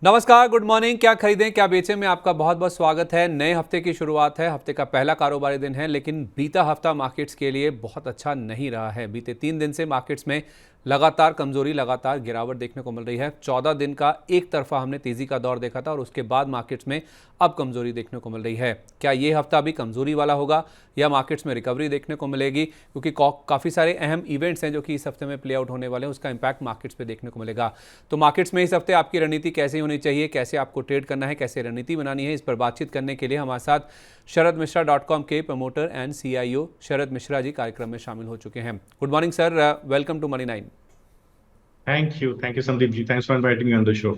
नमस्कार, good morning. क्या खरीदें क्या बेचें में आपका बहुत बहुत स्वागत है। नए हफ्ते की शुरुआत है, हफ्ते का पहला कारोबारी दिन है, लेकिन बीता हफ्ता मार्केट्स के लिए बहुत अच्छा नहीं रहा है। बीते 3 दिन से मार्केट्स में लगातार कमजोरी, लगातार गिरावट देखने को मिल रही है। 14 दिन का एक तरफा हमने तेजी का दौर देखा था और उसके बाद मार्केट्स में अब कमजोरी देखने को मिल रही है। क्या ये हफ्ता भी कमजोरी वाला होगा या मार्केट्स में रिकवरी देखने को मिलेगी? क्योंकि काफ़ी सारे अहम इवेंट्स हैं जो कि इस हफ्ते में प्ले आउट होने वाले हैं, उसका इंपैक्ट मार्केट्स पे देखने को मिलेगा। तो मार्केट्स में इस हफ्ते आपकी रणनीति कैसी होनी चाहिए, कैसे आपको ट्रेड करना है, कैसे रणनीति बनानी है, इस पर बातचीत करने के लिए हमारे साथ sharadmishra.com के promoter and CIO Sharad Mishra ji कार्यक्रम में शामिल हो चुके हैं। Good morning sir, welcome to Money 9। Thank you, Sandeep ji. Thanks for inviting me on the show.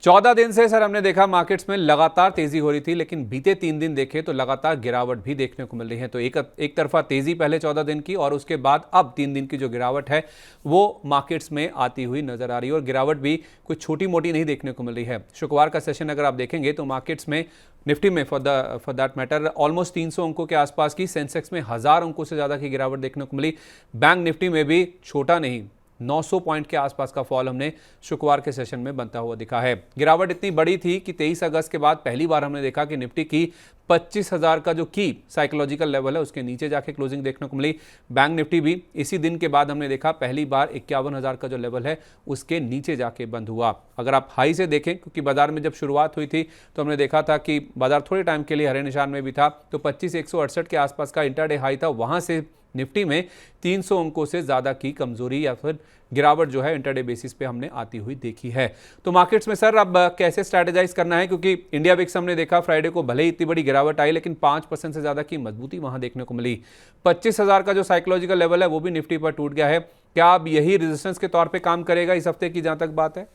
14 दिन से सर हमने देखा मार्केट्स में लगातार तेजी हो रही थी, लेकिन बीते 3 दिन देखे तो लगातार गिरावट भी देखने को मिल रही है। तो एक तरफा तेजी पहले 14 दिन की और उसके बाद अब 3 दिन की जो गिरावट है वो मार्केट्स में आती हुई नजर आ रही है और गिरावट भी कोई छोटी मोटी नहीं देखने को मिल रही है। शुक्रवार का सेशन अगर आप देखेंगे तो मार्केट्स में निफ्टी में फॉर दैट मैटर ऑलमोस्ट 300 अंकों के आसपास की, सेंसेक्स में 1000 अंकों से ज़्यादा की गिरावट देखने को मिली। बैंक निफ्टी में भी छोटा नहीं, 900 पॉइंट के आसपास का फॉल हमने शुक्रवार के सेशन में बनता हुआ दिखा है। गिरावट इतनी बड़ी थी कि 23 अगस्त के बाद पहली बार हमने देखा कि निफ्टी की 25,000 का जो की साइकोलॉजिकल लेवल है उसके नीचे जाके क्लोजिंग देखने को मिली। बैंक निफ्टी भी इसी दिन के बाद हमने देखा पहली बार 51,000 का जो लेवल है उसके नीचे जाके बंद हुआ। अगर आप हाई से देखें, क्योंकि बाजार में जब शुरुआत हुई थी तो हमने देखा था कि बाजार थोड़े टाइम के लिए हरे निशान में भी था, तो 25,168 के आसपास का इंटरडे हाई था। वहां से निफ्टी में 300 अंकों से ज़्यादा की कमजोरी या फिर गिरावट जो है इंटरडे बेसिस पे हमने आती हुई देखी है। तो मार्केट्स में सर अब कैसे स्ट्रैटेजाइज करना है, क्योंकि इंडिया विक्स हमने देखा फ्राइडे को भले ही इतनी बड़ी गिरावट आई लेकिन 5% से ज़्यादा की मजबूती वहां देखने को मिली। 25,000 का जो साइकोलॉजिकल लेवल है वो भी निफ्टी पर टूट गया है। क्या अब यही रेजिस्टेंस के तौर पर काम करेगा इस हफ्ते की, जहां तक बात है?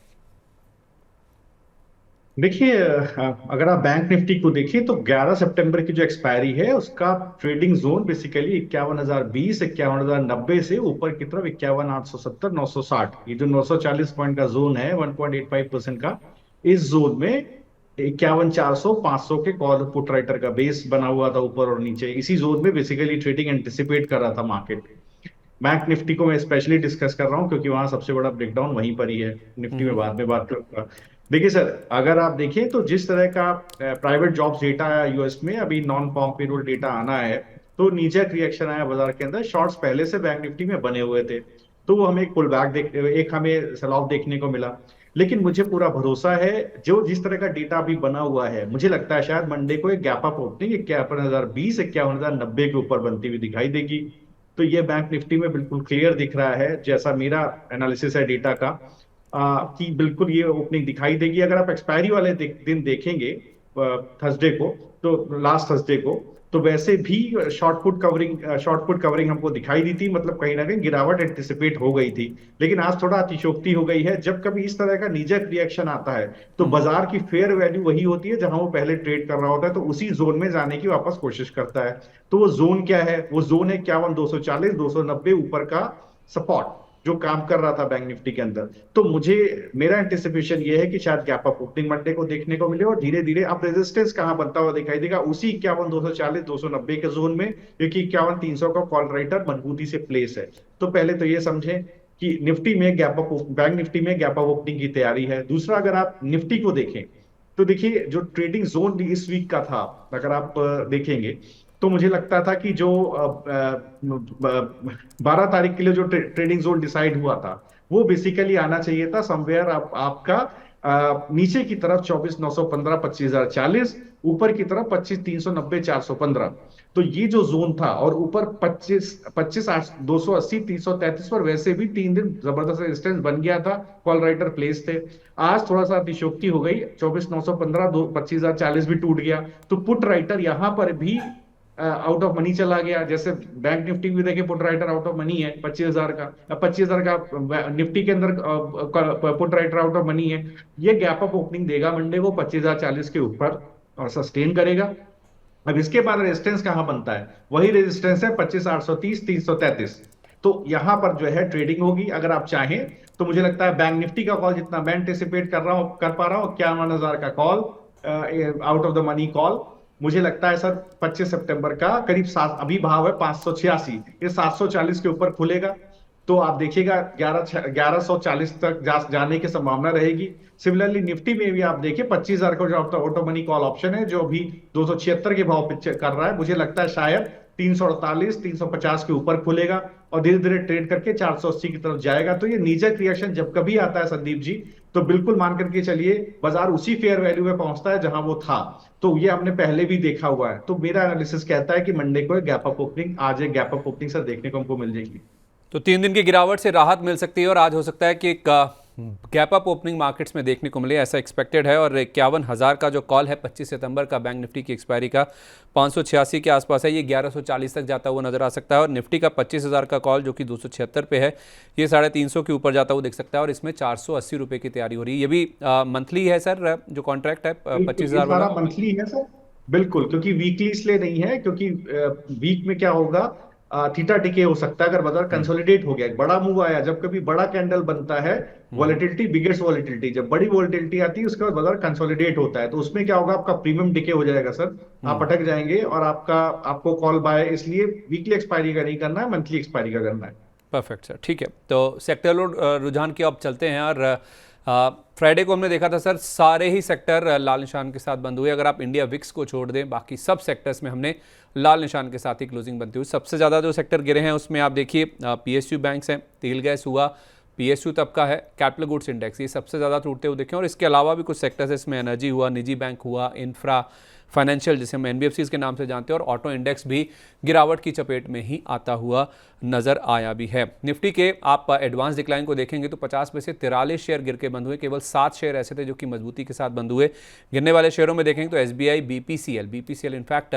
देखिए, अगर आप बैंक निफ्टी को देखिए तो 11 सितंबर की जो एक्सपायरी है उसका ट्रेडिंग जोन बेसिकली 51,020, 51,090 से ऊपर की तरफ 51,870, 960। ये जो 940 पॉइंट का जोन है 1.85% का, इस जोन में 51,400, 500 के कॉल पुट राइटर का बेस बना हुआ था ऊपर और नीचे। इसी जोन में बेसिकली ट्रेडिंग एंटिसिपेट कर रहा था मार्केट। बैंक निफ्टी को मैं स्पेशली डिस्कस कर रहा हूं क्योंकि वहां सबसे बड़ा ब्रेकडाउन वहीं पर ही है। निफ्टी में बाद में बात करूंगा। देखिए सर, अगर आप देखें तो जिस तरह का प्राइवेट जॉब्स डेटा है यूएस में, अभी नॉन फॉर्म पेरोल डेटा आना है, तो नीचे रिएक्शन आया बाजार के अंदर। शॉर्ट्स पहले से बैंक निफ्टी में बने हुए थे, तो वो हमें एक पुल बैक एक हमें सेल ऑफ देखने को मिला। लेकिन मुझे पूरा भरोसा है, जो जिस तरह का डेटा अभी बना हुआ है, मुझे लगता है शायद मंडे को एक गैप अप ओपनिंग 51,020, 51,090 के ऊपर बनती हुई दिखाई देगी। तो ये बैंक निफ्टी में बिल्कुल क्लियर दिख रहा है, जैसा मेरा एनालिसिस है डेटा का, कि बिल्कुल ये ओपनिंग दिखाई देगी। अगर आप एक्सपायरी वाले दिन देखेंगे थर्सडे को, तो लास्ट थर्सडे को, तो वैसे भी शॉर्ट पुट कवरिंग हमको दिखाई दी थी। मतलब कहीं ना कहीं गिरावट एंटिसिपेट हो गई थी। लेकिन आज थोड़ा अतिशोक्ति हो गई है। जब कभी इस तरह का नीजक रिएक्शन आता है तो बाजार की फेयर वैल्यू वही होती है जहां वो पहले ट्रेड कर रहा होता है, तो उसी जोन में जाने की वापस कोशिश करता है। तो वो जोन क्या है? वो जोन है 51,240, 290 ऊपर का सपोर्ट जो काम कर रहा था बैंक निफ्टी के अंदर। तो मेरा एंटिसिपेशन ये है कि शायद गैप अप ओपनिंग मंडे को देखने को मिले और धीरे धीरे अब रेजिस्टेंस कहां बनता हुआ दिखाई देगा, उसी 51,240, 290 के जोन में, क्योंकि 51,300 का कॉल राइटर मजबूती से प्लेस है। तो पहले तो ये समझें कि निफ्टी में बैंक निफ्टी में गैप अप ओपनिंग की तैयारी है। दूसरा, अगर आप निफ्टी को देखें तो देखिए जो ट्रेडिंग जोन इस वीक का था, अगर आप देखेंगे तो मुझे लगता था कि जो 12 तारीख के लिए जो ट्रेडिंग जोन डिसाइड हुआ था वो बेसिकली आना चाहिए था समवेयर आपका नीचे की तरफ 24,915, 25,040, ऊपर की तरफ 25,390, 415। तो ये जो जोन था, और ऊपर 280, 333 पर वैसे भी 3 दिन जबरदस्त रेजिस्टेंस बन गया था, कॉल राइटर प्लेस थे। आज थोड़ा सा अतिशोक्ति हो गई, 24,915, 25,040 भी टूट गया। तो पुट राइटर यहां पर भी आउट ऑफ मनी चला गया। जैसे बैंक निफ्टी भी देखिए put writer out of money है 25,000 का, 25,000 का निफ्टी के अंदर put writer out of money है। ये गैप अप ओपनिंग देगा मंडे को 25,040 के ऊपर और सस्टेन करेगा। अब इसके बाद रेजिस्टेंस कहां बनता है? वही रेजिस्टेंस है 25,830, 333। तो यहां पर जो है ट्रेडिंग होगी। अगर आप चाहें तो मुझे लगता है बैंक निफ्टी का कॉल जितना मैं एंटिसिपेट कर पा रहा हूं, 51,000 का call, out of the money call, मुझे लगता है सर 25 सितंबर का करीब 7, अभी भाव है 586, ये 740 के ऊपर खुलेगा। तो आप देखिएगा 1140 तक जाने की संभावना रहेगी। सिमिलरली निफ्टी में भी आप देखिए 25,000 का जो आपका ऑटो मनी कॉल ऑप्शन है जो अभी 276 के भाव पे कर रहा है, मुझे लगता है शायद 348 350 के ऊपर खुलेगा और धीरे धीरे ट्रेड करके 480 की तरफ जाएगा। तो ये नीजक रिएक्शन जब कभी आता है संदीप जी, तो बिल्कुल मान करके चलिए बाजार उसी फेयर वैल्यू में पहुंचता है जहां वो था। तो ये हमने पहले भी देखा हुआ है। तो मेरा एनालिसिस कहता है कि मंडे को गैप अप ओपनिंग, आज एक गैप अप ओपनिंग सर देखने को हमको मिल जाएगी। तो 3 दिन की गिरावट से राहत मिल सकती है और आज हो सकता है कि एक गैप अप ओपनिंग मार्केट्स में देखने को मिले, ऐसा एक्सपेक्टेड है। और 51,000 का जो कॉल है 25 सितंबर का बैंक निफ्टी की एक्सपायरी का 586 के आसपास है, ये 1140 तक जाता हुआ नजर आ सकता है। और निफ्टी का 25,000 का कॉल जो कि 276 पे है, ये 350 के ऊपर जाता हुआ दिख सकता है और इसमें 480 रुपये की तैयारी हो रही है। ये भी मंथली है सर, जो कॉन्ट्रैक्ट है 25,000 वाला? मंथली है सर, बिल्कुल, क्योंकि वीकली इसलिए नहीं है क्योंकि वीक में क्या होगा, थीटा डिके हो सकता है अगर बाजार कंसोलिडेट हो गया, एक बड़ा मूव आया, जब कभी बड़ा कैंडल बनता है, वॉलेटिलिटी, बिगेस्ट वॉलेटिलिटी, जब बड़ी वॉलेटिलिटी आती है उसके बाद बाजार कंसोलिडेट होता है, तो उसमें क्या होगा, आपका प्रीमियम डिके हो जाएगा सर, आप अटक जाएंगे और आपको कॉल बाय, इसलिए वीकली एक्सपायरी का नहीं करना है, मंथली एक्सपायरी का करना है। परफेक्ट सर, ठीक है। तो सेक्टरल रुझान की अब चलते हैं। और फ्राइडे को हमने देखा था सर, सारे ही सेक्टर लाल निशान के साथ बंद हुए। अगर आप इंडिया विक्स को छोड़ दें, बाकी सब सेक्टर्स में हमने लाल निशान के साथ ही क्लोजिंग बनती हुई। सबसे ज़्यादा जो सेक्टर गिरे हैं उसमें आप देखिए पीएसयू बैंक्स हैं, तेल गैस हुआ, पीएसयू तबका है, कैपिटल गुड्स इंडेक्स, ये सबसे ज़्यादा टूटते हुए देखें। और इसके अलावा भी कुछ सेक्टर्स है, इसमें एनर्जी हुआ, निजी बैंक हुआ, इंफ्रा, फाइनेंशियल जिसे हम एनबीएफसीज के नाम से जानते हैं, और ऑटो इंडेक्स भी गिरावट की चपेट में ही आता हुआ नजर आया भी है। निफ्टी के आप एडवांस डिक्लाइन को देखेंगे तो 50 में से 43 शेयर गिर के बंद हुए, केवल 7 शेयर ऐसे थे जो कि मजबूती के साथ बंद हुए। गिरने वाले शेयरों में देखेंगे तो एसबीआई, बीपीसीएल इनफैक्ट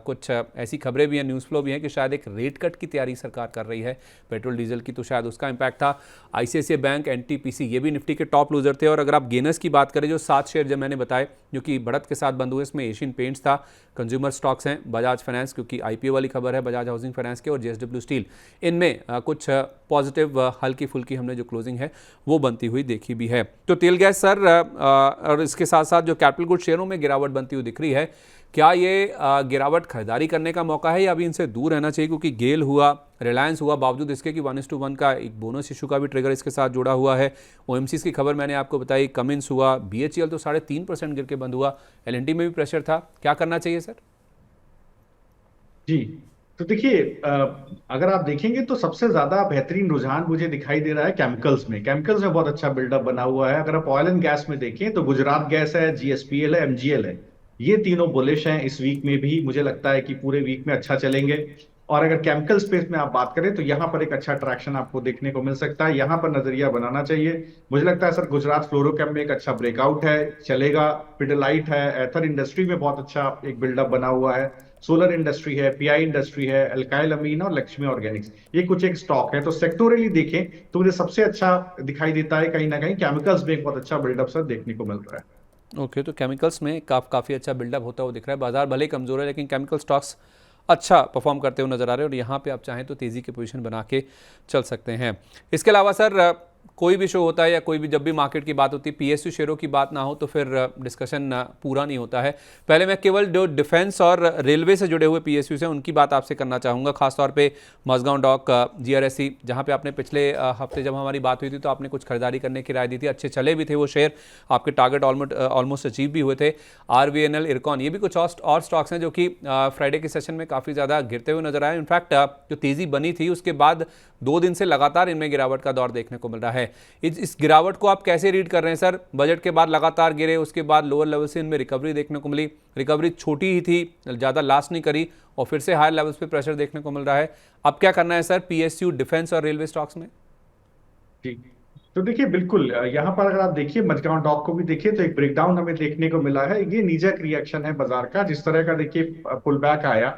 कुछ ऐसी खबरें भी हैं, न्यूज़ फ्लो भी हैं कि शायद एक रेट कट की तैयारी सरकार कर रही है पेट्रोल डीजल की, तो शायद उसका इंपैक्ट था। आईसीआईसीआई बैंक, एनटीपीसी, ये भी निफ्टी के टॉप लूजर थे। और अगर आप गेनर्स की बात करें, जो 7 शेयर जब मैंने बताए जो कि बढ़त के साथ बंद हुए, इसमें एशियन पेंट्स था, कंज्यूमर स्टॉक्स हैं, बजाज फाइनेंस क्योंकि आईपीओ वाली खबर है, बजाज हाउसिंग फाइनेंस के, और जेएसडब्ल्यू स्टील, इनमें कुछ पॉजिटिव हल्की फुल्की हमने जो क्लोजिंग है वो बनती हुई देखी भी है। तो तेल गैस सर, और इसके साथ साथ जो कैपिटल गुड शेयरों में गिरावट बनती हुई दिख रही है, क्या ये गिरावट खरीदारी करने का मौका है या अभी इनसे दूर रहना चाहिए? क्योंकि गेल हुआ, रिलायंस हुआ, बावजूद इसके कि 1:1 का एक बोनस इशू का भी ट्रिगर इसके साथ जुड़ा हुआ है। ओएमसीज की खबर मैंने आपको बताई, कमिंस हुआ, बीएचईएल तो 3.5% गिर के बंद हुआ, एलएनटी में भी प्रेशर था। क्या करना चाहिए सर? जी, तो देखिए, अगर आप देखेंगे तो सबसे ज्यादा बेहतरीन रुझान मुझे दिखाई दे रहा है केमिकल्स में। केमिकल्स में बहुत अच्छा बिल्डअप बना हुआ है। अगर आप ऑयल एंड गैस में देखें तो गुजरात गैस है, जीएसपीएल है, एमजीएल है, ये तीनों बुलिश हैं। इस वीक में भी मुझे लगता है कि पूरे वीक में अच्छा चलेंगे। और अगर केमिकल स्पेस में आप बात करें तो यहाँ पर एक अच्छा ट्रैक्शन आपको देखने को मिल सकता है, यहाँ पर नजरिया बनाना चाहिए। मुझे लगता है सर गुजरात फ्लोरोकेम में एक अच्छा ब्रेकआउट है, चलेगा। पिडलाइट है, एथर इंडस्ट्री में बहुत अच्छा एक बिल्डअप बना हुआ है, सोलर इंडस्ट्री है, पीआई इंडस्ट्री है, अल्काइल अमीन और लक्ष्मी ऑर्गेनिक्स, ये कुछ एक स्टॉक है। तो सेक्टोरली देखें तो मुझे सबसे अच्छा दिखाई देता है कहीं ना कहीं केमिकल्स में एक बहुत अच्छा बिल्डअप सर देखने को मिल रहा है। ओके, तो केमिकल्स में काफ़ी अच्छा बिल्डअप होता हुआ दिख रहा है। बाजार भले ही कमजोर है लेकिन केमिकल स्टॉक्स अच्छा परफॉर्म करते हुए नजर आ रहे हैं और यहाँ पे आप चाहें तो तेज़ी की पोजीशन बना के चल सकते हैं। इसके अलावा सर, कोई भी शो होता है या कोई भी जब भी मार्केट की बात होती है, पीएसयू शेयरों की बात ना हो तो फिर डिस्कशन पूरा नहीं होता है। पहले मैं केवल जो डिफेंस और रेलवे से जुड़े हुए पीएसयू हैं उनकी बात आपसे करना चाहूँगा, खासतौर पे मझगांव डॉक, जीआरएससी, जहाँ पे आपने पिछले हफ्ते जब हमारी बात हुई थी तो आपने कुछ खरीदारी करने की राय दी थी। अच्छे चले भी थे वो शेयर, आपके टारगेट ऑलमोस्ट अचीव भी हुए थे। आरवीएनएल, इरकॉन, ये भी कुछ और स्टॉक्स हैं जो कि फ्राइडे के सेशन में काफ़ी ज़्यादा गिरते हुए नजर आए। इनफैक्ट जो तेज़ी बनी थी उसके बाद 2 दिन से लगातार इनमें गिरावट का दौर देखने को मिल रहा है। इस गिरावट को आप कैसे रीड कर रहे हैं सर? बजट के बाद लगातार गिरे, उसके बाद लोअर लेवल से इनमें रिकवरी देखने को मिली, रिकवरी छोटी ही थी, ज़्यादा लास्ट नहीं करी, और फिर से हायर लेवल्स पे प्रेशर देखने को मिल रहा है। अब क्या करना है सर पीएसयू, डिफेंस और रेलवे स्टॉक्स में? जी, तो देखिए बिल्कुल, यहाँ पर अगर आप देखिए मझगांव डॉक को भी देखिए तो एक ब्रेकडाउन हमें देखने को मिला है। ये नीजक रिएक्शन है बाजार का, जिस तरह का देखिए पुल बैक आया,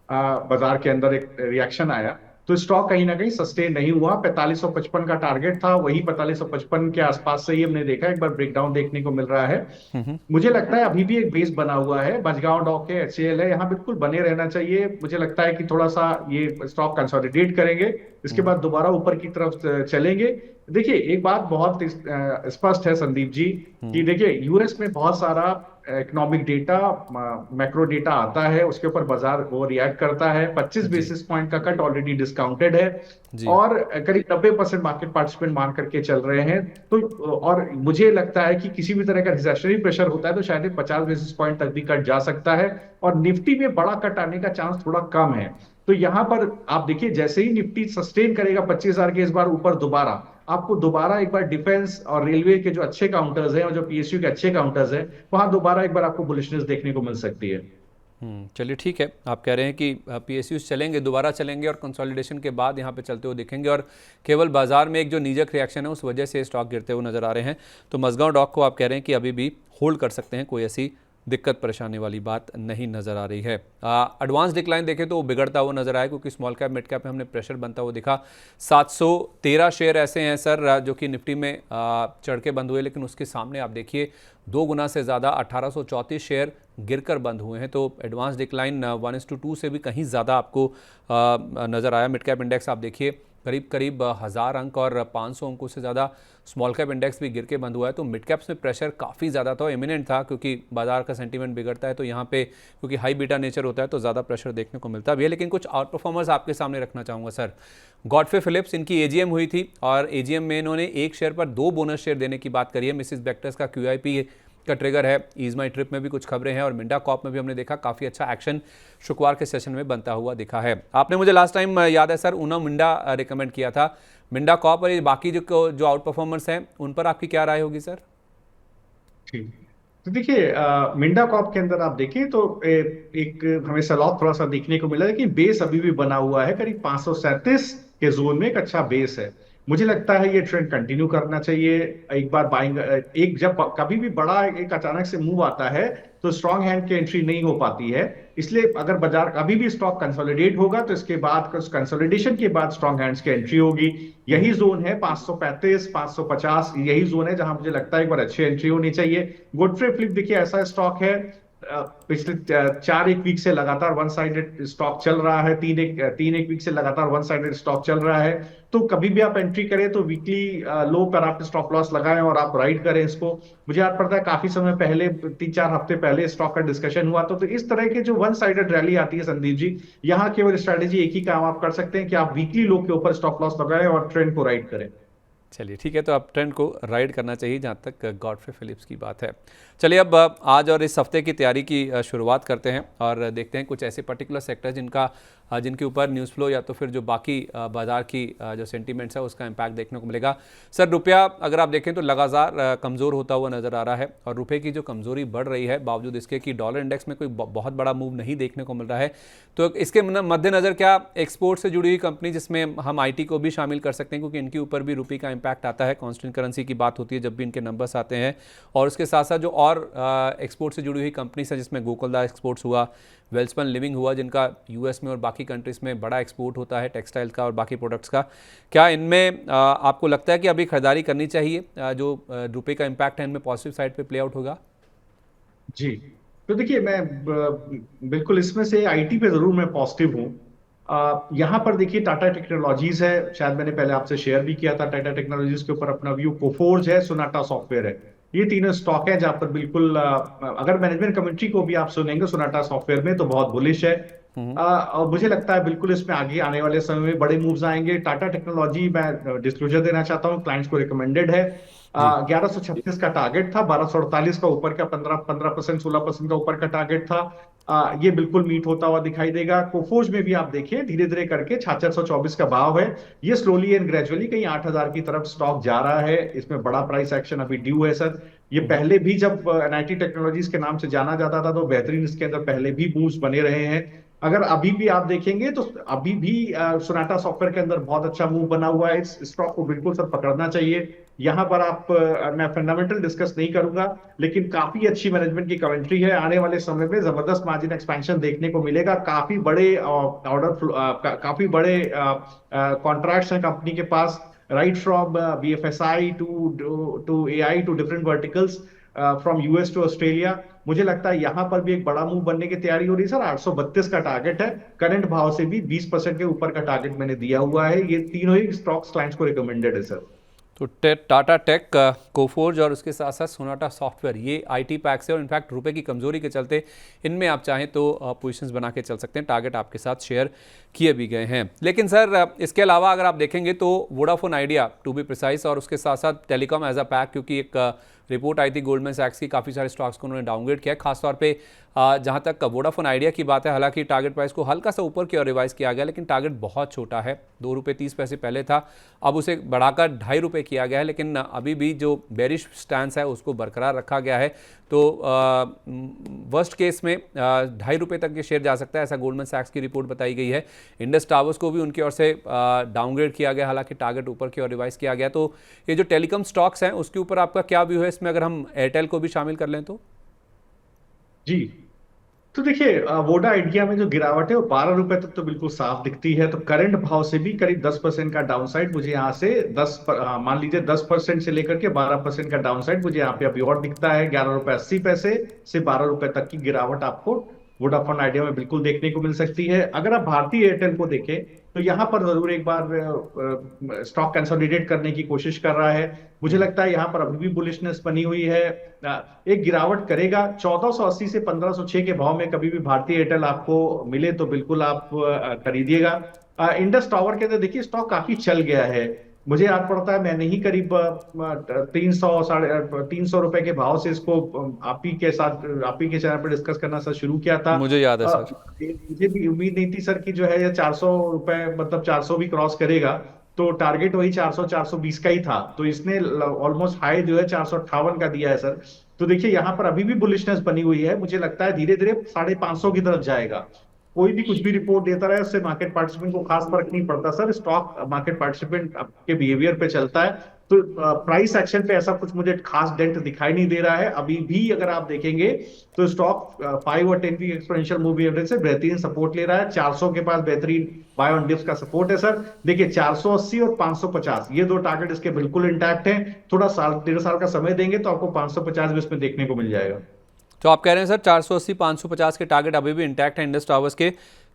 बाजार के अंदर एक रिएक्शन आया, तो स्टॉक कहीं ना कहीं सस्टेन नहीं हुआ। 4555 का टारगेट था, वही 4555 के आसपास से ही हमने देखा एक बार ब्रेकडाउन देखने को मिल रहा है। मुझे लगता है अभी भी एक बेस बना हुआ है, मझगांव डॉक है, एचएएल है, यहाँ बिल्कुल बने रहना चाहिए। मुझे लगता है कि थोड़ा सा ये स्टॉक कंसोलिडेट करेंगे, इसके बाद दोबारा ऊपर की तरफ चलेंगे। देखिए एक बात बहुत स्पष्ट है संदीप जी, कि देखिए यूएस में बहुत सारा इकोनॉमिक डेटा, मैक्रो डेटा आता है, उसके ऊपर बाजार वो रिएक्ट करता है। 25 जी। बेसिस पॉइंट का कट ऑलरेडी डिस्काउंटेड है जी। और करीब 90% मार्केट पार्टिसिपेंट मान करके चल रहे हैं। तो और मुझे लगता है कि किसी भी तरह का रिसेशनरी प्रेशर होता है तो शायद 50 बेसिस पॉइंट तक भी कट जा सकता है, और निफ्टी में बड़ा कट आने का चांस थोड़ा कम है। तो यहां पर आप देखिए, जैसे ही निफ्टी सस्टेन करेगा 25,000 के इस बार ऊपर, दोबारा आपको दोबारा एक बार डिफेंस और रेलवे के जो अच्छे काउंटर्स हैं और जो पीएसयू के अच्छे काउंटर्स हैं, वहां दोबारा एक बार आपको बुलिशनेस देखने को मिल सकती है। चलिए ठीक है, आप कह रहे हैं कि पीएसयूज चलेंगे, दोबारा चलेंगे और कंसोलिडेशन के बाद यहाँ पे चलते हुए दिखेंगे, और केवल बाजार में एक जो नीजक रिएक्शन है उस वजह से स्टॉक गिरते हुए नजर आ रहे हैं। तो मझगांव डॉक को आप कह रहे हैं कि अभी भी होल्ड कर सकते हैं, कोई ऐसी दिक्कत परेशानी वाली बात नहीं नज़र आ रही है। एडवांस डिक्लाइन देखें तो वो बिगड़ता हुआ नजर आया, क्योंकि स्मॉल कैप मिड कैप में हमने प्रेशर बनता हुआ दिखा। 713 शेयर ऐसे हैं सर जो कि निफ्टी में चढ़ के बंद हुए, लेकिन उसके सामने आप देखिए 2 गुना से ज़्यादा 1834 शेयर गिरकर बंद हुए हैं। तो एडवांस डिक्लाइन 1:2 से भी कहीं ज़्यादा आपको नज़र आया। मिड कैप इंडेक्स आप देखिए करीब करीब 1000 अंक और 500 अंकों से ज़्यादा स्मॉल कैप इंडेक्स भी गिर के बंद हुआ है। तो मिड कैप्स में प्रेशर काफ़ी ज़्यादा था, इमिनेंट था, क्योंकि बाजार का सेंटीमेंट बिगड़ता है तो यहाँ पे क्योंकि हाई बीटा नेचर होता है तो ज़्यादा प्रेशर देखने को मिलता भी है। लेकिन कुछ आउट परफॉर्मर्स आपके सामने रखना चाहूँगा सर। गॉडफ्रे फिलिप्स, इनकी एजीएम हुई थी और एजीएम में इन्होंने एक शेयर पर 2 बोनस शेयर देने की बात करी है। मिसिस बेक्टर्स का QIP का ट्रिगर है। ईज माई ट्रिप में भी कुछ खबरें हैं और मिंडा कॉप में भी हमने देखा काफ़ी अच्छा एक्शन शुक्रवार के सेशन में बनता हुआ दिखा है। आपने मुझे लास्ट टाइम याद है सर ऊना मिंडा रिकमेंड किया था। मिंडा कॉप और ये बाकी जो आउट परफॉर्मर्स हैं उन पर आपकी क्या राय होगी सर? ठीक। तो देखिए, मिंडा कॉप के अंदर आप देखिए तो एक हमें सैलॉफ थोड़ा सा देखने को मिला है, लेकिन बेस अभी भी बना हुआ है, करीब 537 के जोन में एक अच्छा बेस है। मुझे लगता है ये ट्रेंड कंटिन्यू करना चाहिए। एक बार बाइंग, एक जब कभी भी बड़ा एक अचानक से मूव आता है तो स्ट्रांग हैंड की एंट्री नहीं हो पाती है। इसलिए अगर बाजार अभी भी स्टॉक कंसोलिडेट होगा तो इसके बाद कंसोलिडेशन के बाद स्ट्रांग हैंड्स की एंट्री होगी। यही जोन है 535 550, यही जोन है जहां मुझे लगता है एक बार अच्छी एंट्री होनी चाहिए। गुडफ्रे फ्लिप देखिए ऐसा स्टॉक है, पिछले 4 वीक से लगातार वन साइडेड स्टॉक चल रहा है, 3 वीक से लगातार वन साइडेड स्टॉक चल रहा है। तो कभी भी आप एंट्री करें तो वीकली लो पर आप स्टॉप लॉस लगाएं और आप राइड करें इसको। मुझे याद पड़ता है काफी समय पहले, 3-4 हफ्ते पहले स्टॉक का डिस्कशन हुआ, तो इस तरह के जो वन साइडेड रैली आती है संदीप जी, यहाँ केवल स्ट्रेटेजी एक ही काम आप कर सकते हैं कि आप वीकली लो के ऊपर स्टॉप लॉस लगाएं और ट्रेंड को राइड करें। चलिए ठीक है, तो अब ट्रेंड को राइड करना चाहिए जहाँ तक गॉडफ्रे फिलिप्स की बात है। चलिए अब आज और इस हफ्ते की तैयारी की शुरुआत करते हैं और देखते हैं कुछ ऐसे पर्टिकुलर सेक्टर जिनके ऊपर न्यूज़ फ्लो या तो फिर जो बाकी बाजार की जो सेंटीमेंट्स है उसका इम्पैक्ट देखने को मिलेगा। सर रुपया अगर आप देखें तो लगातार कमज़ोर होता हुआ नज़र आ रहा है और रुपये की जो कमज़ोरी बढ़ रही है बावजूद इसके कि डॉलर इंडेक्स में कोई बहुत बड़ा मूव नहीं देखने को मिल रहा है। तो इसके मद्देनज़र क्या एक्सपोर्ट से जुड़ी हुई कंपनी, जिसमें हम IT को भी शामिल कर सकते हैं क्योंकि इनके ऊपर भी रुपये का इम्पैक्ट आता है, कांस्टेंट करेंसी की बात होती है जब भी इनके नंबर्स आते हैं, और उसके साथ साथ जो और एक्सपोर्ट से जुड़ी हुई कंपनीज हैं जिसमें गोकुलदास एक्सपोर्ट्स हुआ, वेल्सपन लिविंग हुआ जिनका US में और बाकी कंट्रीज में बड़ा एक्सपोर्ट होता है टेक्सटाइल का और बाकी प्रोडक्ट्स का, क्या इनमें आपको लगता है कि अभी खरीदारी करनी चाहिए? जो रुपये का इम्पैक्ट है इनमें पॉजिटिव साइड पे प्ले आउट होगा? जी, तो देखिए मैं बिल्कुल इसमें से IT पे जरूर मैं पॉजिटिव हूँ। यहाँ पर देखिए टाटा टेक्नोलॉजीज है, शायद मैंने पहले आपसे शेयर भी किया था टाटा टेक्नोलॉजीज के ऊपर अपना व्यू। कोफोर्ज है, सोनाटा सॉफ्टवेयर है, ये तीनों स्टॉक है जहां पर बिल्कुल अगर मैनेजमेंट कमेंट्री को भी आप सुनेंगे सोनाटा सॉफ्टवेयर में तो बहुत बुलिश है। और मुझे लगता है बिल्कुल इसमें आगे आने वाले समय में बड़े मूव्स आएंगे। टाटा टेक्नोलॉजी, मैं डिस्क्लोजर देना चाहता हूँ, क्लाइंट्स को रिकमेंडेड है। 1136 का टारगेट था, 1248 का ऊपर का 15% 16% का ऊपर का टारगेट था। ये बिल्कुल मीट होता हुआ दिखाई देगा। कोफोर्ज में भी आप देखिए धीरे धीरे करके 6624 का भाव है, ये स्लोली एंड ग्रेजुअली कहीं 8000 की तरफ स्टॉक जा रहा है। इसमें बड़ा प्राइस एक्शन अभी ड्यू है सर। ये पहले भी जब NIT टेक्नोलॉजीज के नाम से जाना जाता था तो बेहतरीन इसके अंदर पहले भी मूव्स बने रहे हैं। अगर अभी भी आप देखेंगे तो अभी भी सोनाटा सॉफ्टवेयर के अंदर बहुत अच्छा मूव बना हुआ है। इस स्टॉक को बिल्कुल सर पकड़ना चाहिए। यहाँ पर आप मैं फंडामेंटल डिस्कस नहीं करूंगा, लेकिन काफी अच्छी मैनेजमेंट की कमेंट्री है। आने वाले समय में जबरदस्त मार्जिन एक्सपेंशन देखने को मिलेगा। काफी बड़े काफी बड़े कॉन्ट्रैक्ट्स हैं कंपनी के पास, right from BFSI to AI to different verticals, from US to Australia. मुझे लगता है यहां पर भी एक बड़ा मूव बनने की तैयारी हो रही है सर। 832 का टारगेट है, करंट भाव से भी 20% के ऊपर का टारगेट मैंने दिया हुआ है। ये तीनों ही स्टॉक्स क्लाइंट्स को रिकमेंडेड है सर। तो टाटा टेक, कोफोर्ज और उसके साथ साथ सोनाटा सॉफ्टवेयर, ये आईटी पैक्स है और इनफैक्ट रुपए की कमजोरी के चलते इनमें आप चाहें तो पोजीशंस बना के चल सकते हैं। टारगेट आपके साथ शेयर किए भी गए हैं। लेकिन सर इसके अलावा अगर आप देखेंगे तो Vodafone Idea to be precise और उसके साथ साथ टेलीकॉम एज अ पैक, क्योंकि एक रिपोर्ट आई थी गोल्डमैन सैक्स की, काफ़ी सारे स्टॉक्स को उन्होंने डाउनग्रेड किया है। खासतौर पे जहां तक वोडाफोन आइडिया की बात है, हालांकि टारगेट प्राइस को हल्का सा ऊपर की ओर रिवाइज किया गया, लेकिन टारगेट बहुत छोटा है, ₹2.30 पहले था, अब उसे बढ़ाकर ₹2.5 किया गया है। लेकिन अभी भी जो बेरिश स्टैंस है उसको बरकरार रखा गया है। तो वर्स्ट केस में ₹2.5 तक ये शेयर जा सकता है, ऐसा गोल्डमैन सैक्स की रिपोर्ट बताई गई है। इंडस टावर्स को भी उनकी ओर से डाउनग्रेड किया गया, हालांकि टारगेट ऊपर की ओर रिवाइज किया गया। तो ये जो टेलीकॉम स्टॉक्स हैं उसके ऊपर आपका क्या व्यू है? इसमें अगर हम एयरटेल को भी शामिल कर लें तो? जी, तो देखिए वोडा आइडिया में जो गिरावट है वो ₹12 तक तो बिल्कुल साफ दिखती है। तो करंट भाव से भी करीब 10% का डाउनसाइड मुझे यहाँ से मान लीजिए 10% से लेकर के 12% का डाउनसाइड मुझे यहाँ पे अभी और दिखता है। ₹11.80 से ₹12 तक की गिरावट आपको वोडाफोन आइडिया में बिल्कुल देखने को मिल सकती है। अगर आप भारतीय एयरटेल को देखें तो यहाँ पर जरूर एक बार स्टॉक कंसोलिडेट करने की कोशिश कर रहा है। मुझे लगता है यहाँ पर अभी भी बुलिशनेस बनी हुई है। एक गिरावट करेगा 1480 से 1506 के भाव में कभी भी भारतीय एयरटेल आपको मिले तो बिल्कुल आप खरीदिएगा। इंडस टावर के अंदर देखिए स्टॉक काफी चल गया है। मुझे याद पड़ता है मैंने ही करीब 300 ₹350 के भाव से इसको आप ही के चैनल पर डिस्कस करना सर शुरू किया था। मुझे याद है सर। मुझे भी उम्मीद नहीं थी सर कि जो है ये ₹400 मतलब 400 भी क्रॉस करेगा। तो टारगेट वही 400 420 का ही था। तो इसने ऑलमोस्ट हाई जो है 458 का दिया है सर। तो देखिए यहाँ पर अभी भी बुलिशनेस बनी हुई है। मुझे लगता है धीरे धीरे 550 की तरफ जाएगा। कोई भी कुछ भी रिपोर्ट देता रहे उससे मार्केट पार्टिसिपेंट को खास फर्क नहीं पड़ता सर। स्टॉक मार्केट पार्टिसिपेंट के बिहेवियर पे चलता है। तो प्राइस एक्शन पे ऐसा कुछ मुझे खास डेंट दिखाई नहीं दे रहा है अभी भी। अगर आप देखेंगे तो स्टॉक 5 और 10 वीक एक्सपोनेंशियल मूवी एवरेज से बेहतरीन सपोर्ट ले रहा है। 400 के पास बेहतरीन बाय ऑन डिप्स का सपोर्ट है सर। देखिए 480 और 550 ये दो टारगेट इसके बिल्कुल इंटैक्ट हैं। थोड़ा साल 1.5 साल का समय देंगे तो आपको 550 भी इसमें देखने को मिल जाएगा। तो आप कह रहे हैं सर 480 550 के टारगेट अभी भी इंटैक्ट है, इंडस टावर्स के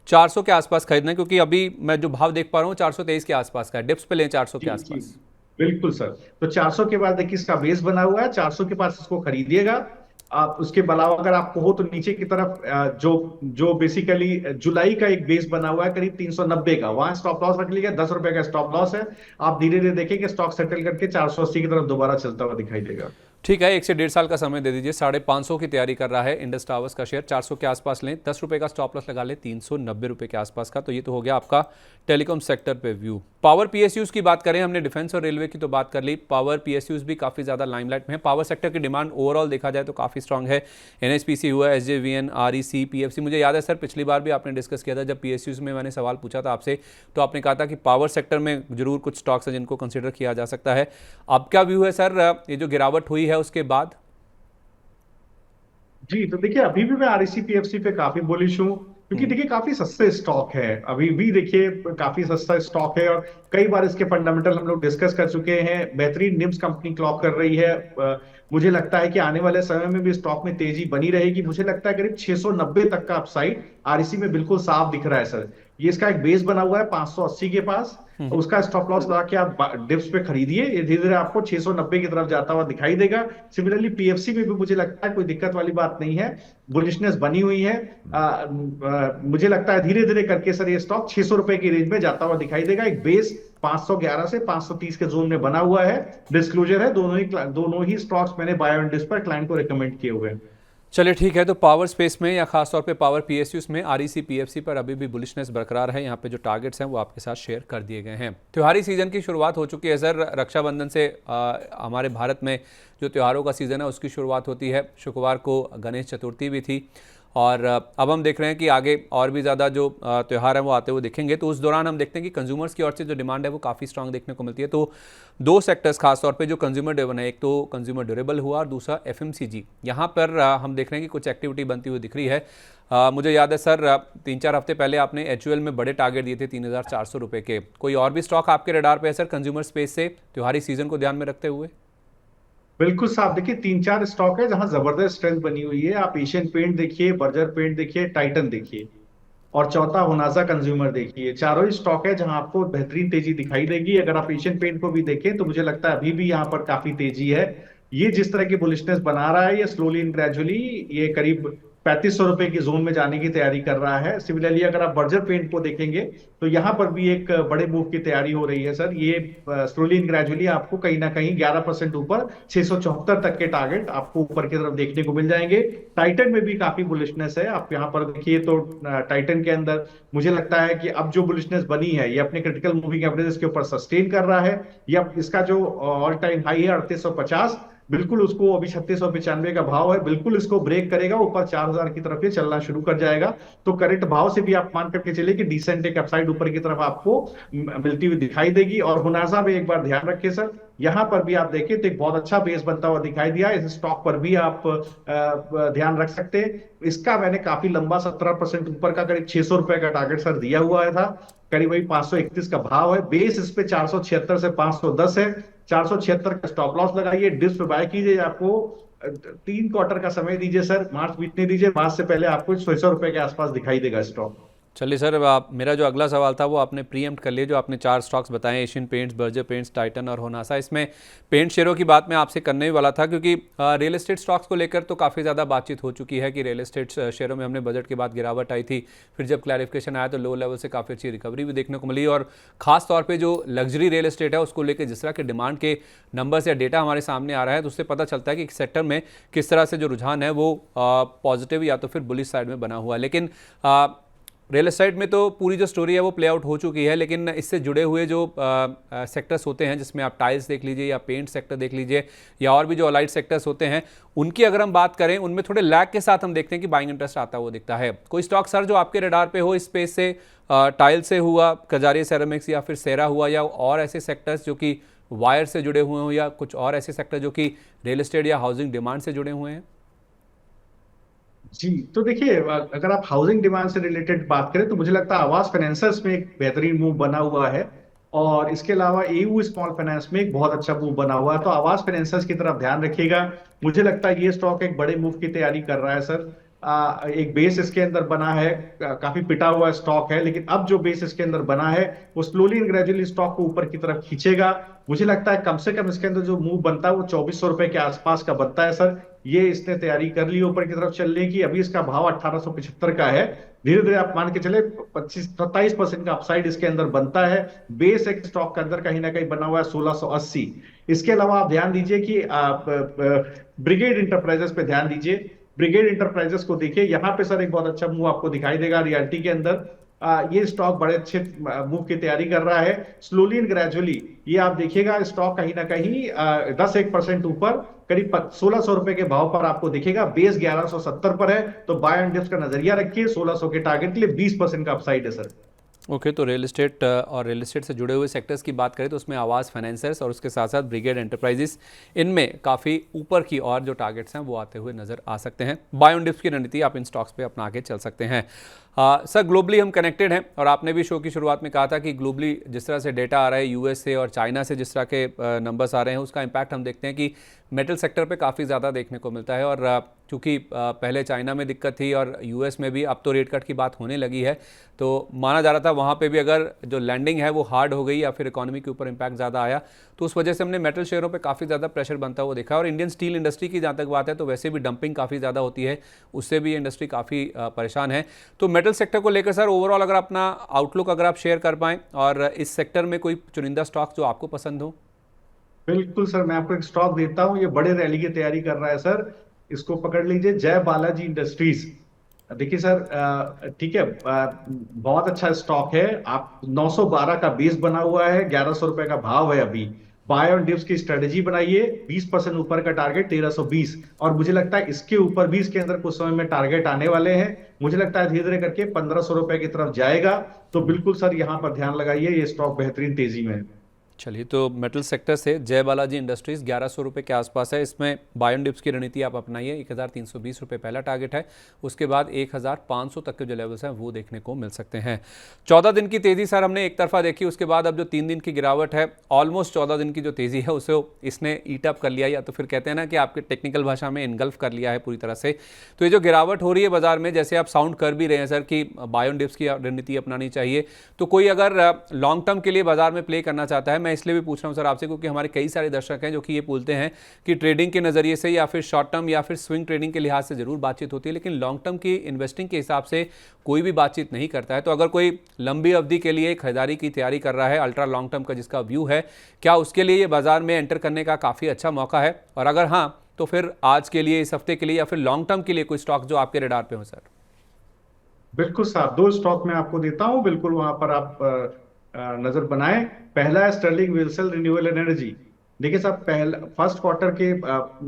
400 के आसपास खरीदना है, क्योंकि अभी मैं जो भाव देख पा रहा हूँ 423 के आसपास का है, डिप्स पे लें 400 के जी जी, आसपास। बिल्कुल सर। तो 400 के बाद देखिए इसका बेस बना हुआ है। 400 के पास इसको खरीदिएगा आप। उसके अलावा अगर आपको हो तो नीचे की तरफ जो जो बेसिकली जुलाई का एक बेस बना हुआ है करीब 390 का, वहां स्टॉप लॉस रख लीजिए। ₹10 का स्टॉप लॉस है। आप धीरे धीरे देखेंगे स्टॉक सेटल करके 480 की तरफ दोबारा चलता हुआ दिखाई देगा। ठीक है, 1 से 1.5 साल का समय दे दीजिए। 550 की तैयारी कर रहा है इंडस टावर्स का शेयर, 400 के आसपास लें, ₹10 का स्टॉप लॉस लगा लें, ₹390 के आसपास का। तो ये तो हो गया आपका टेलीकॉम सेक्टर पे व्यू। पावर पीएसयूज की बात करें, हमने डिफेंस और रेलवे की तो बात कर ली, पावर पीएसयूज भी काफ़ी ज़्यादा लाइमलाइट में है। पावर सेक्टर की डिमांड ओवरऑल देखा जाए तो काफ़ी स्ट्रांग है। एनएचपीसी हुआ, एसजेवीएन, आरईसी, पीएफसी। मुझे याद है सर पिछली बार भी आपने डिस्कस किया था जब पीएसयूज में मैंने सवाल पूछा था आपसे, तो आपने कहा था कि पावर सेक्टर में जरूर कुछ स्टॉक्स हैं जिनको कंसिडर किया जा सकता है। अब क्या व्यू है सर ये जो गिरावट हुई है उसके बाद? जी, तो देखिए अभी भी मैं आरईसी पीएफसी पे काफी बुलिश हूँ। क्योंकि देखिए काफी सस्ते स्टॉक है अभी भी। देखिए काफी सस्ता स्टॉक है और कई बार इसके फंडामेंटल हम लोग डिस्कस कर चुके हैं। बेहतरीन निम्स कंपनी क्लॉक कर रही है। मुझे लगता है कि आने वाले समय में भी स्टॉक में तेजी बनी रहेगी। मुझे लगता है करीब 690 तक का अपसाइड आरईसी में बिल्कुल साफ दिख रहा है सर। ये इसका एक बेस बना हुआ है 580 के पास। उसका स्टॉप लॉस लगा के आप डिप्स पे खरीदिए। ये धीरे धीरे आपको 690 की तरफ जाता हुआ दिखाई देगा। सिमिलरली पीएफसी में भी मुझे लगता है कोई दिक्कत वाली बात नहीं है। बुलिशनेस बनी हुई है। मुझे लगता है धीरे धीरे करके सर ये स्टॉक ₹600 की रेंज में जाता हुआ दिखाई देगा। एक बेस 511 से 530 के जोन में बना हुआ है। डिस्क्लोजर है, दोनों ही स्टॉक्स मैंने बाय ऑन डिप्स पर क्लाइंट को रिकमेंड किए हुए हैं। चलिए ठीक है, तो पावर स्पेस में या खासतौर पे पावर पीएसयूज में आरईसी पीएफसी पर अभी भी बुलिशनेस बरकरार है। यहाँ पे जो टारगेट्स हैं वो आपके साथ शेयर कर दिए गए हैं। त्योहारी सीजन की शुरुआत हो चुकी है सर। रक्षाबंधन से हमारे भारत में जो त्योहारों का सीज़न है उसकी शुरुआत होती है। शुक्रवार को गणेश चतुर्थी भी थी और अब हम देख रहे हैं कि आगे और भी ज़्यादा जो त्यौहार हैं वो आते हुए दिखेंगे। तो उस दौरान हम देखते हैं कि कंज्यूमर्स की ओर से जो डिमांड है वो काफ़ी स्ट्रांग देखने को मिलती है। तो दो सेक्टर्स खासतौर पे जो कंज्यूमर ड्रिवन है, एक तो कंज्यूमर ड्यूरेबल हुआ और दूसरा एफएमसीजी। यहाँ पर हम देख रहे हैं कि कुछ एक्टिविटी बनती हुई दिख रही है। मुझे याद है सर 3-4 हफ्ते पहले आपने एचयूएल में बड़े टारगेट दिए थे ₹3,400 के। कोई और भी स्टॉक आपके रडार पे है सर कंज्यूमर स्पेस से त्योहारी सीजन को ध्यान में रखते हुए? बिल्कुल साहब, देखिए 3-4 स्टॉक है जहां जबरदस्त स्ट्रेंथ बनी हुई है। आप एशियन पेंट देखिए, बर्जर पेंट देखिए, टाइटन देखिए। और चौथा होनासा कंज्यूमर देखिए। चारों ही स्टॉक है जहां आपको बेहतरीन तेजी दिखाई देगी। अगर आप एशियन पेंट को भी देखें तो मुझे लगता है अभी भी यहाँ पर काफी तेजी है। ये जिस तरह की बुलिशनेस बना रहा है, ये स्लोली एंड ग्रेजुअली ये करीब 3500 रुपए की जोन में जाने की तैयारी कर रहा है। सिमिलरली अगर आप बर्जर पेंट को देखेंगे तो यहाँ पर भी एक बड़े मूव की तैयारी हो रही है सर। ये स्लोली एंड ग्रेजुअली आपको कहीं ना कहीं 11% ऊपर 674 तक के टारगेट आपको ऊपर की तरफ देखने को मिल जाएंगे। टाइटन में भी काफी बुलिशनेस है। आप यहाँ पर देखिए तो टाइटन के अंदर मुझे लगता है कि अब जो बुलिशनेस बनी है ये अपने क्रिटिकल मूविंग एवरेज के ऊपर सस्टेन कर रहा है। या इसका जो ऑल टाइम हाई है 3850, बिल्कुल उसको अभी 3695 का भाव है, बिल्कुल इसको ब्रेक करेगा, ऊपर 4000 की तरफ ये चलना शुरू कर जाएगा। तो करंट भाव से भी आप मान करके चलिए कि डिसेंट एक अपसाइड ऊपर की तरफ आपको मिलती हुई दिखाई देगी। और हुनासा में एक बार ध्यान रखिए सर, यहां पर भी आप देखिए तो एक बहुत अच्छा बेस बनता हुआ दिखाई दिया। इस स्टॉक पर भी आप ध्यान रख सकते हैं। इसका मैंने काफी लंबा 17% ऊपर का करीब 600 रुपए का टारगेट सर दिया हुआ था। करीब वही 531 का भाव है। बेस इस पे 476 से 510 है। 476 का स्टॉप लॉस लगाइए, डिप्स पे बाय कीजिए। आपको 3 क्वार्टर का समय दीजिए सर, मार्च बीतने दीजिए, मार्च से पहले आपको 600 रुपए के आसपास दिखाई देगा स्टॉक। चलिए सर, आप मेरा जो अगला सवाल था वो आपने प्रीएम्प्ट कर लिया। जो आपने 4 स्टॉक्स बताए, Asian paints, Berger paints, Titan और होनासा, इसमें पेंट शेयरों की बात मैं आपसे करने ही वाला था, क्योंकि रियल एस्टेट स्टॉक्स को लेकर तो काफ़ी ज़्यादा बातचीत हो चुकी है कि रियल एस्टेट शेयरों में हमने बजट के बाद गिरावट आई थी, फिर जब क्लैरिफिकेशन आया तो लो लेवल से काफ़ी अच्छी रिकवरी भी देखने को मिली। और खास तौर पर जो लग्जरी रियल एस्टेट है उसको लेकर जिस तरह के डिमांड के नंबर्स या डेटा हमारे सामने आ रहा है तो उससे पता चलता है कि सेक्टर में किस तरह से जो रुझान है वो पॉजिटिव या तो फिर बुलिश साइड में बना हुआ है। लेकिन रियल एस्टेट में तो पूरी जो स्टोरी है वो प्ले आउट हो चुकी है, लेकिन इससे जुड़े हुए जो सेक्टर्स होते हैं, जिसमें आप टाइल्स देख लीजिए या पेंट सेक्टर देख लीजिए या और भी जो अलाइड सेक्टर्स होते हैं, उनकी अगर हम बात करें, उनमें थोड़े लैग के साथ हम देखते हैं कि बाइंग इंटरेस्ट आता हुआ दिखता है। कोई स्टॉक सर जो आपके रडार पे हो इस स्पेस से, टाइल से हुआ, कजारिया सेरामिक्स या फिर सेरा हुआ, या और ऐसे सेक्टर्स जो कि वायर से जुड़े हुए हों, या कुछ और ऐसे सेक्टर जो कि रियल एस्टेट या हाउसिंग डिमांड से जुड़े हुए हैं? जी, तो देखिए अगर आप हाउसिंग डिमांड से रिलेटेड बात करें तो मुझे लगता है आवास फाइनेंसर्स में एक बेहतरीन मूव बना हुआ है। और इसके अलावा एयू स्मॉल फाइनेंस में एक बहुत अच्छा मूव बना हुआ है। तो आवास फाइनेंसर्स की तरफ ध्यान रखिएगा। मुझे लगता है ये स्टॉक एक बड़े मूव की तैयारी कर रहा है सर। एक बेस इसके अंदर बना है, काफी पिटा हुआ स्टॉक है, लेकिन अब जो बेस इसके अंदर बना है वो स्लोली एंड ग्रेजुअली स्टॉक को ऊपर की तरफ खींचेगा। मुझे लगता है कम से कम इसके अंदर जो मूव बनता है वो 2400 रुपए के आसपास का बनता है सर। ये इसने तैयारी कर ली ऊपर की तरफ चलने की। अभी इसका भाव 1875 का है। धीरे धीरे आप मान के चले 25-27% का अपसाइड इसके अंदर बनता है। बेस एक स्टॉक के अंदर कहीं ना कहीं बना हुआ है 1680। इसके अलावा आप ध्यान दीजिए कि आप ब्रिगेड इंटरप्राइजेस पे ध्यान दीजिए। ब्रिगेड इंटरप्राइजेस को देखिए, यहाँ पे सर एक बहुत अच्छा मूव आपको दिखाई देगा रियल्टी के अंदर। ये स्टॉक बड़े अच्छे मूव की तैयारी कर रहा है। स्लोली एंड ग्रेजुअली ये आप देखिएगा स्टॉक कहीं ना कहीं 10-1% ऊपर करीब 1600 रुपए के भाव पर आपको दिखेगा। बेस 1170 पर है, तो बाय एंड डिप्स का नजरिया रखिए। 1600 के टारगेट के लिए 20% का अपसाइड है सर। ओके, तो रियल एस्टेट और रियल एस्टेट से जुड़े हुए सेक्टर्स की बात करें तो उसमें आवास फाइनेंसर्स और उसके साथ साथ ब्रिगेड एंटरप्राइजेस, इनमें काफ़ी ऊपर की और जो टारगेट्स हैं वो आते हुए नजर आ सकते हैं। बाय ऑन डिप्स की रणनीति आप इन स्टॉक्स पे अपना के चल सकते हैं। सर, ग्लोबली हम कनेक्टेड हैं और आपने भी शो की शुरुआत में कहा था कि ग्लोबली जिस तरह से डेटा आ रहा है यूएस से और चाइना से, जिस तरह के नंबर्स आ रहे हैं, उसका इम्पैक्ट हम देखते हैं कि मेटल सेक्टर पे काफ़ी ज़्यादा देखने को मिलता है। और क्योंकि पहले चाइना में दिक्कत थी और यूएस में भी अब तो रेट कट की बात होने लगी है, तो माना जा रहा था वहाँ पे भी अगर जो लैंडिंग है वो हार्ड हो गई या फिर इकोनॉमी के ऊपर इम्पैक्ट ज़्यादा आया तो उस वजह से हमने मेटल शेयरों पे काफ़ी ज़्यादा प्रेशर बनता हुआ देखा। और इंडियन स्टील इंडस्ट्री की जहाँ तक बात है तो वैसे भी डंपिंग काफ़ी ज़्यादा होती है, उससे भी इंडस्ट्री काफ़ी परेशान है। तो मेटल सेक्टर को लेकर सर ओवरऑल अगर अपना आउटलुक अगर आप शेयर कर पाएँ, और इस सेक्टर में कोई चुनिंदा स्टॉक्स जो आपको पसंद हो। बिल्कुल सर, मैं आपको एक स्टॉक देता हूँ, ये बड़े रैली की तैयारी कर रहा है सर। इसको पकड़ लीजिए, जय बालाजी इंडस्ट्रीज। देखिए सर, ठीक है, बहुत अच्छा स्टॉक है। आप 912 का बेस बना हुआ है, 1100 रुपए का भाव है अभी। बाय ऑन डिप्स की स्ट्रेटेजी बनाइए, 20% ऊपर का टारगेट 1320। और मुझे लगता है इसके ऊपर भी इसके अंदर कुछ समय में टारगेट आने वाले हैं। मुझे लगता है धीरे धीरे करके 1500 रुपए की तरफ जाएगा। तो बिल्कुल सर यहाँ पर ध्यान लगाइए, ये स्टॉक बेहतरीन तेजी में है। चलिए, तो मेटल सेक्टर से जय बालाजी इंडस्ट्रीज 1100 रुपये के आसपास है। इसमें बाय ऑन डिप्स की रणनीति आप अपनाइए। 1320 रुपये पहला टारगेट है, उसके बाद 1500 तक के जो लेवल्स हैं वो देखने को मिल सकते हैं। 14 दिन की तेज़ी सर हमने एक तरफा देखी, उसके बाद अब जो 3 दिन की गिरावट है, ऑलमोस्ट 14 दिन की जो तेज़ी है उसे इसने ईट अप कर लिया, या तो फिर कहते हैं ना कि आपके टेक्निकल भाषा में इनगल्फ कर लिया है पूरी तरह से। तो ये जो गिरावट हो रही है बाजार में, जैसे आप साउंड कर भी रहे हैं सर कि बाय ऑन डिप्स की रणनीति अपनानी चाहिए, तो कोई अगर लॉन्ग टर्म के लिए बाजार में प्ले करना चाहता है, मैं इसलिए भी पूछ रहा हूं सर आपसे क्योंकि हमारे कई सारे दर्शक हैं जो कि ये बोलते हैं कि ट्रेडिंग के नज़रिए से या फिर शॉर्ट टर्म या फिर स्विंग ट्रेडिंग के लिहाज से जरूर बातचीत होती है, लेकिन लॉन्ग टर्म की इन्वेस्टिंग के हिसाब से कोई भी बातचीत नहीं करता है। तो अगर कोई लंबी अवधि के लिए खरीदारी की तैयारी कर रहा है, अल्ट्रा लॉन्ग टर्म का जिसका व्यू है, क्या उसके लिए ये बाजार में एंटर करने का काफ़ी अच्छा मौका है? और अगर हाँ, तो फिर आज के लिए, इस हफ्ते के लिए या फिर लॉन्ग टर्म के लिए कोई स्टॉक जो आपके रडार पे हो सर? बिल्कुल साहब, दो स्टॉक मैं आपको देता हूं, बिल्कुल वहां पर आप नजर बनाएं। पहला है स्टर्लिंग विल्सन रिन्यूएबल एनर्जी। देखिए साहब, पहला फर्स्ट क्वार्टर के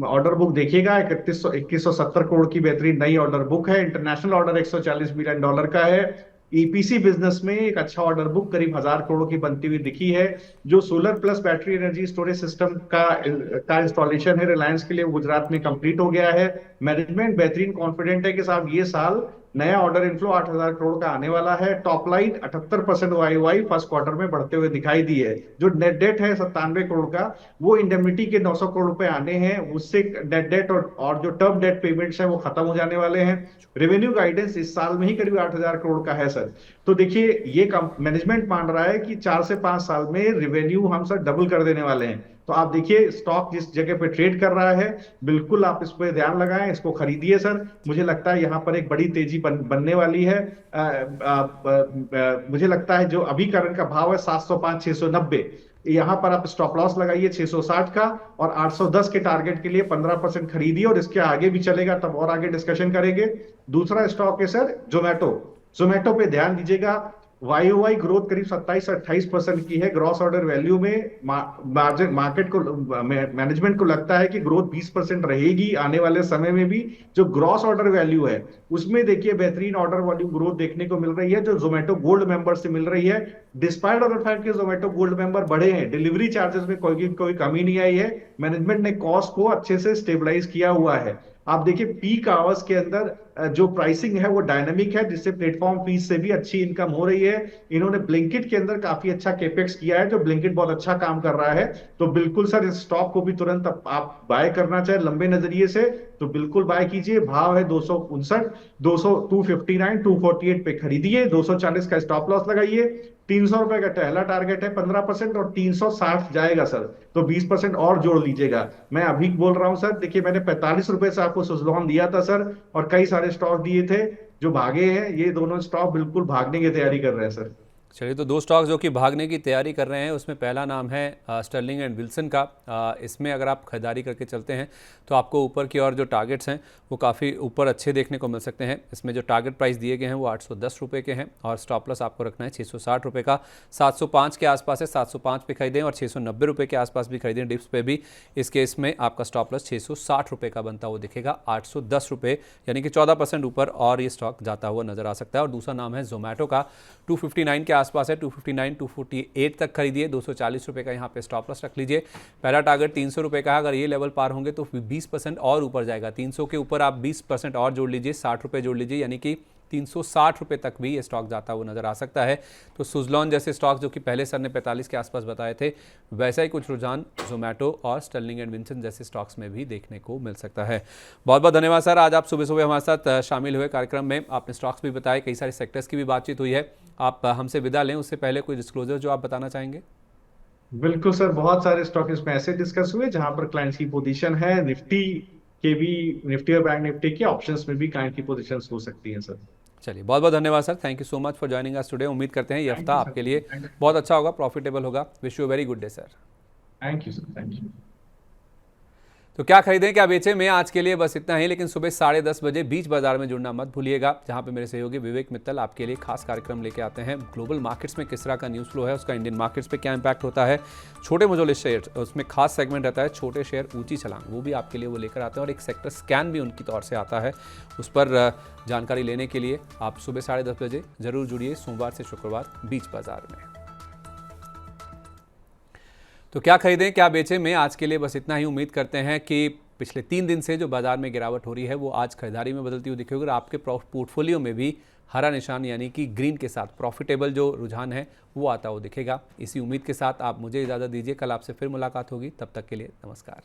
ऑर्डर बुक देखिएगा, 2170 करोड़ की बेहतरीन नई ऑर्डर बुक है। इंटरनेशनल ऑर्डर $140 बिलियन का है। ईपीसी बिजनेस में एक अच्छा ऑर्डर बुक करीब 1000 करोड़ की बनती हुई दिखी है। जो solar plus battery energy storage system का इंस्टॉलेशन है रिलायंस के लिए, गुजरात में कंप्लीट हो गया है। मैनेजमेंट बेहतरीन कॉन्फिडेंट है कि साहब ये साल नया ऑर्डर इनफ्लो 8000 करोड़ का आने वाला है। Top line 78% Y first quarter में बढ़ते हुए दिखाई दी है। जो नेट डेट है 97 करोड़ का, वो इंडेमनिटी के 900 करोड़ रुपए आने हैं, उससे नेट डेट और जो टर्म डेट पेमेंट्स है वो खत्म हो जाने वाले हैं। रेवेन्यू गाइडेंस इस साल में ही करीब 8000 करोड़ का है सर। तो देखिए, ये मैनेजमेंट मान रहा है कि 4 से 5 साल में रेवेन्यू हम सर डबल कर देने वाले हैं। तो आप देखिए, स्टॉक जिस जगह पे ट्रेड कर रहा है, बिल्कुल आप इस पे ध्यान लगाएं, इसको खरीदिए सर। मुझे लगता है यहाँ पर एक बड़ी तेजी बनने वाली है। मुझे लगता है जो अभी करंट का भाव है 705 690, यहां पर आप स्टॉप लॉस लगाइए 660 का, और 810 के टारगेट के लिए 15% खरीदिए, और इसके आगे भी चलेगा तब और आगे डिस्कशन करेंगे। दूसरा स्टॉक है सर जोमेटो। जोमेटो पे ध्यान दीजिएगा, वाईओवाई ग्रोथ करीब 27 से 28% की है। ग्रॉस ऑर्डर वैल्यू में मार्जिन मार्केट को मैनेजमेंट को लगता है कि ग्रोथ 20% रहेगी आने वाले समय में भी। जो ग्रॉस ऑर्डर वैल्यू है उसमें देखिए बेहतरीन ऑर्डर वॉल्यूम ग्रोथ देखने को मिल रही है, जो जोमेटो गोल्ड मेंबर से मिल रही है। डिस्पाइट ऑफ द फैक्ट कि जोमेटो गोल्ड मेंबर बढ़े हैं, डिलीवरी चार्जेस में कोई कमी नहीं आई है। मैनेजमेंट ने कॉस्ट को अच्छे से स्टेबलाइज किया हुआ है। आप देखिए, पीक आवर्स के अंदर जो प्राइसिंग है वो डायनामिक है, जिससे प्लेटफॉर्म फीस से भी अच्छी इनकम हो रही है। इन्होंने ब्लिंकिट के अंदर काफी अच्छा केपेक्स किया है, जो ब्लिंकिट बहुत अच्छा काम कर रहा है। तो बिल्कुल सर, इस स्टॉक को भी तुरंत आप बाय करना चाहे लंबे नजरिए से तो बिल्कुल बाय कीजिए। भाव है 259, 259, 248 पे खरीदिए, 240 का स्टॉप लॉस लगाइए। 300 रुपए का पहला टारगेट है 15%, और 360 जाएगा सर तो 20% और जोड़ लीजिएगा। मैं अभी बोल रहा हूं सर, देखिए मैंने 45 रुपए से आपको सुजलॉन दिया था सर, और कई सारे स्टॉक दिए थे जो भागे हैं। ये दोनों स्टॉक बिल्कुल भागने की तैयारी कर रहे हैं सर। चलिए, तो दो स्टॉक्स जो कि भागने की तैयारी कर रहे हैं, उसमें पहला नाम है स्टर्लिंग एंड विल्सन का। इसमें अगर आप खरीदारी करके चलते हैं तो आपको ऊपर की और जो टारगेट्स हैं वो काफ़ी ऊपर अच्छे देखने को मिल सकते हैं। इसमें जो टारगेट प्राइस दिए गए हैं वो 810 रुपये के हैं, और स्टॉप लॉस आपको रखना है 660 रुपये का। 705 के आसपास है, 705 पे खरीदें, और 690 रुपये के आसपास भी खरीदें डिप्स पे भी। इस केस में आपका स्टॉप लॉस 660 रुपये का बनता हुआ दिखेगा। 810 रुपये यानी कि 14% ऊपर और ये स्टॉक जाता हुआ नजर आ सकता है। और दूसरा नाम है जोमेटो का। 259 के आसपास है, 259 248 तक खरीदिए। 240 रुपये का यहाँ पे स्टॉप लॉस रख लीजिए। पहला टारगेट 300 रुपये का है, अगर ये लेवल पार होंगे तो 20% और ऊपर जाएगा। 300 के ऊपर आप 20% और जोड़ लीजिए, 60 रुपये जोड़ लीजिए, यानी कि 360 रुपये तक भी ये स्टॉक जाता हुआ नजर आ सकता है। तो सुजलॉन जैसे स्टॉक जो कि पहले सर ने 45 के आसपास बताए थे, वैसा ही कुछ रुझान जोमेटो और स्टर्लिंग एंड विल्सन जैसे स्टॉक्स में भी देखने को मिल सकता है। बहुत बहुत धन्यवाद सर, आज आप सुबह सुबह हमारे साथ शामिल हुए कार्यक्रम में। आपने स्टॉक्स भी बताए, कई सारे सेक्टर्स की भी बातचीत हुई है। आप हमसे विदा लें उससे पहले कोई डिस्क्लोजर जो आप बताना चाहेंगे? बिल्कुल सर, बहुत सारे स्टॉक इसमें ऐसे डिस्कस हुए जहां पर क्लाइंट्स की पोजीशन है। निफ्टी के भी, निफ्टी और बैंक निफ्टी के ऑप्शंस में भी क्लाइंट की पोजीशंस हो सकती हैं सर। चलिए, बहुत बहुत धन्यवाद sir, thank you so much for joining us today. उम्मीद करते हैं ये थैंक हफ्ता यू आपके लिए सर। बहुत अच्छा होगा, प्रॉफिटेबल होगा। Wish you very good day sir. Thank you sir. Thank you. तो क्या खरीदें क्या बेचें में आज के लिए बस इतना ही, लेकिन सुबह 10:30 बजे बीच बाजार में जुड़ना मत भूलिएगा, जहां पे मेरे सहयोगी विवेक मित्तल आपके लिए खास कार्यक्रम लेके आते हैं। ग्लोबल मार्केट्स में किस तरह का न्यूज़ फ्लो है, उसका इंडियन मार्केट्स पे क्या इंपैक्ट होता है, छोटे मझोले शेयर, उसमें खास सेगमेंट रहता है छोटे शेयर ऊंची छलांग, वो भी आपके लिए वो लेकर आते हैं, और एक सेक्टर स्कैन भी उनकी तौर से आता है। उस पर जानकारी लेने के लिए आप सुबह 10:30 बजे जरूर जुड़िए, सोमवार से शुक्रवार बीच बाजार में। तो क्या खरीदें क्या बेचें में आज के लिए बस इतना ही। उम्मीद करते हैं कि पिछले 3 दिन से जो बाजार में गिरावट हो रही है वो आज खरीदारी में बदलती हुई दिखेगी और आपके पोर्टफोलियो में भी हरा निशान यानी कि ग्रीन के साथ प्रॉफिटेबल जो रुझान है वो आता हुआ दिखेगा। इसी उम्मीद के साथ आप मुझे इजाज़त दीजिए, कल आपसे फिर मुलाकात होगी, तब तक के लिए नमस्कार।